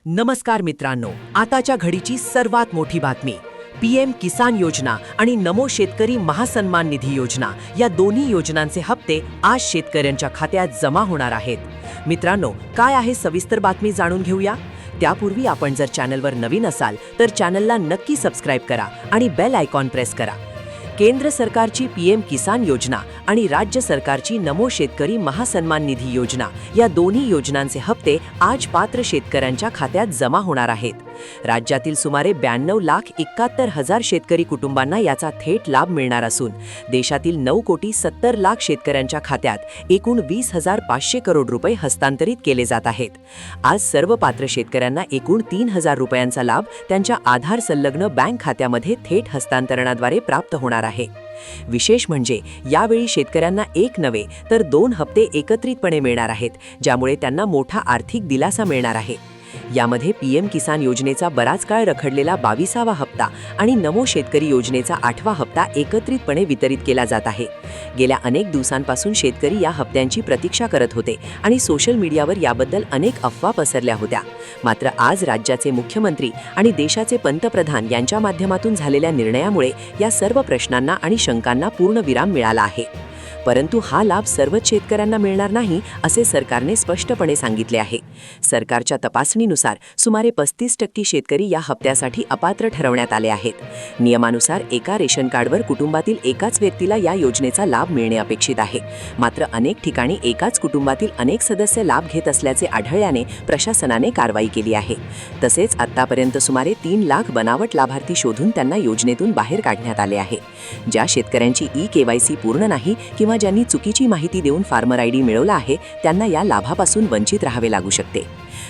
नमस्कार मित्रांनो, आताच्या घडीची सर्वात मोठी बातमी पीएम किसान योजना आणि नमो शेतकरी महासन्मान निधी योजना या दोन्ही योजनांचे हप्ते आज शेतकऱ्यांच्या खात्यात जमा होणार आहेत। मित्रांनो, काय आहे सविस्तर बातमी जाणून घेऊया। त्यापूर्वी आपण जर चॅनलवर नवीन असाल तर चॅनलला नक्की सबस्क्राइब करा आणि बेल आयकॉन प्रेस करा। केंद्र सरकारची पीएम किसान योजना आणि राज्य सरकारची नमो शेतकरी महासन्मान निधी योजना या दोन्ही योजनांचे हप्ते आज पात्र शेतकऱ्यांच्या खात्यात जमा होणार आहेत। राज्यातील सुमारे 92,71,000 शेतकरी कुटुंबांना याचा थेट लाभ मिळणार असून देशातील 9,70,00,000 शेतकऱ्यांच्या खात्यात एकूण 20,500 करोड रुपये हस्तांतरित केले जात आहेत। आज सर्व पात्र शेतकऱ्यांना एकूण 3,000 रुपयांचा लाभ त्यांच्या आधार संलग्न बँक खात्यामध्ये थेट हस्तांतरणाद्वारे प्राप्त होणार आहे। विशेष म्हणजे यावेळी शेतकऱ्यांना एक नव्हे तर 2 हप्ते एकत्रितपणे मिळणार आहेत, ज्यामुळे त्यांना मोठा आर्थिक दिलासा मिळणार आहे। यामध्ये पीएम किसान योजनेचा बराच काळ रखडलेला 22वा हप्ता आणि नमो शेतकरी योजनेचा 8वा हप्ता एकत्रितपणे वितरित केला जात आहे। गेल्या अनेक दिवसांपासून शेतकरी या हप्त्यांची प्रतीक्षा करत होते आणि सोशल मीडियावर याबद्दल अनेक अफवा पसरल्या होत्या। मात्र आज राज्याचे मुख्यमंत्री आणि देशाचे पंतप्रधान यांच्या माध्यमातून झालेल्या निर्णयामुळे या सर्व प्रश्नांना आणि शंकांना पूर्णविराम मिळाला आहे। परंतु हा लाभ सर्वच शेतकऱ्यांना मिळणार नाही असे सरकारने स्पष्टपणे सांगितले आहे। सरकारच्या तपासणीनुसार सुमारे 35% शेतकरी या हप्त्यासाठी अपात्र ठरवण्यात आले आहेत। नियमानुसार एका रेशन कार्डवर कुटुंबातील एकाच व्यक्तीला या योजनेचा लाभ मिळणे अपेक्षित आहे। मात्र अनेक ठिकाणी एकाच कुटुंबातील अनेक सदस्य लाभ घेत असल्याचे आढळल्याने प्रशासनाने कारवाई केली आहे। तसेच आतापर्यंत सुमारे 3 लाख बनावट लाभार्थी शोधून त्यांना योजनेतून बाहेर काढण्यात आले आहे। ज्या शेतकऱ्यांची ई-केवायसी पूर्ण नाही किंवा ज्यांनी चुकीची माहिती देऊन फार्मर आयडी मिळवला आहे त्यांना या लाभापासून वंचित राहावे लागू शकते।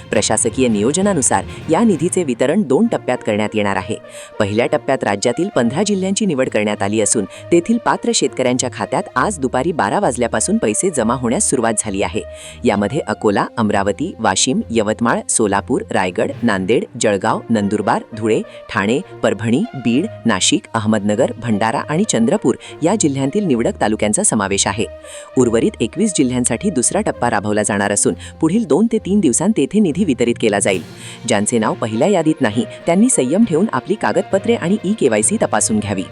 प्रशासकीय नियोजनानुसार या निधीचे वितरण 2 टप्प्यात करण्यात येणार आहे। पहिल्या टप्प्यात राज्यातील 15 जिल्ह्यांची निवड करण्यात आली असून तेथील पात्र शेतकऱ्यांच्या खात्यात आज दुपारी 12 वाजल्यापासून पैसे जमा होण्यास सुरुवात झाली आहे। यामध्ये अकोला, अमरावती, वाशिम, यवतमाळ, सोलापूर, रायगड, नांदेड, जळगाव, नंदुरबार, धुळे, ठाणे, परभणी, बीड, नाशिक, अहमदनगर, भंडारा आणि चंद्रपूर या जिल्ह्यांतील निवडक तालुक्यांचा समावेश आहे। उर्वरित 21 जिल्ह्यांसाठी दुसरा टप्पा राबवला जाणार असून पुढील 2 ते 3 दिवसांत तेथे निधी वितरित केला जाईल। ज्यांचे नाव पहिल्या यादीत नाही त्यांनी संयम ठेवून आपली कागदपत्रे आणि ई-केवायसी तपासून घ्यावी।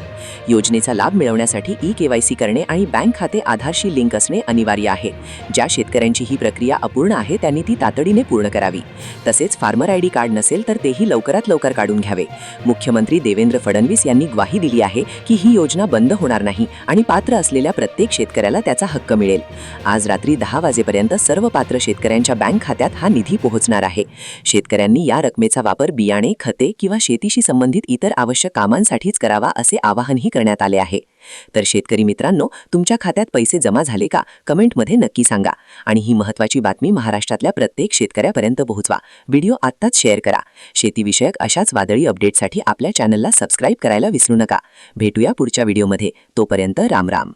योजनेचा लाभ मिळवण्यासाठी ई-केवायसी करणे आणि बँक खाते आधारशी लिंक असणे अनिवार्य आहे। ज्या शेतकऱ्यांची ही प्रक्रिया अपूर्ण आहे त्यांनी ती तातडीने पूर्ण करावी। तसेच फार्मर आयडी कार्ड नसेल तर तेही लवकरात लवकर काढून घ्यावे। मुख्यमंत्री देवेंद्र फडणवीस यांनी ग्वाही दिली आहे की ही योजना बंद होणार नाही आणि पात्र असलेल्या प्रत्येक शेतकऱ्याला त्याचा हक्क मिळेल। आज रात्री 10 वाजेपर्यंत सर्व पात्र शेतकऱ्यांच्या बँक खात्यात हा निधी पोहोचणार आहे। शेतकऱ्यांनी या रकमेचा वापर बियाणे, खते किंवा शेतीशी संबंधित इतर आवश्यक कामांसाठीच करावा असे आवाहनही करण्यात आले आहे। तर शेतकरी मित्रांनो, तुमच्या खात्यात पैसे जमा झाले का कमेंटमध्ये नक्की सांगा आणि ही महत्त्वाची बातमी महाराष्ट्रातल्या प्रत्येक शेतकऱ्यापर्यंत पोहोचवा। व्हिडिओ आत्ताच शेअर करा। शेतीविषयक अशाच वादळी अपडेटसाठी आपल्या चॅनलला सबस्क्राइब करायला विसरू नका। भेटूया पुढच्या व्हिडिओमध्ये। तोपर्यंत राम राम।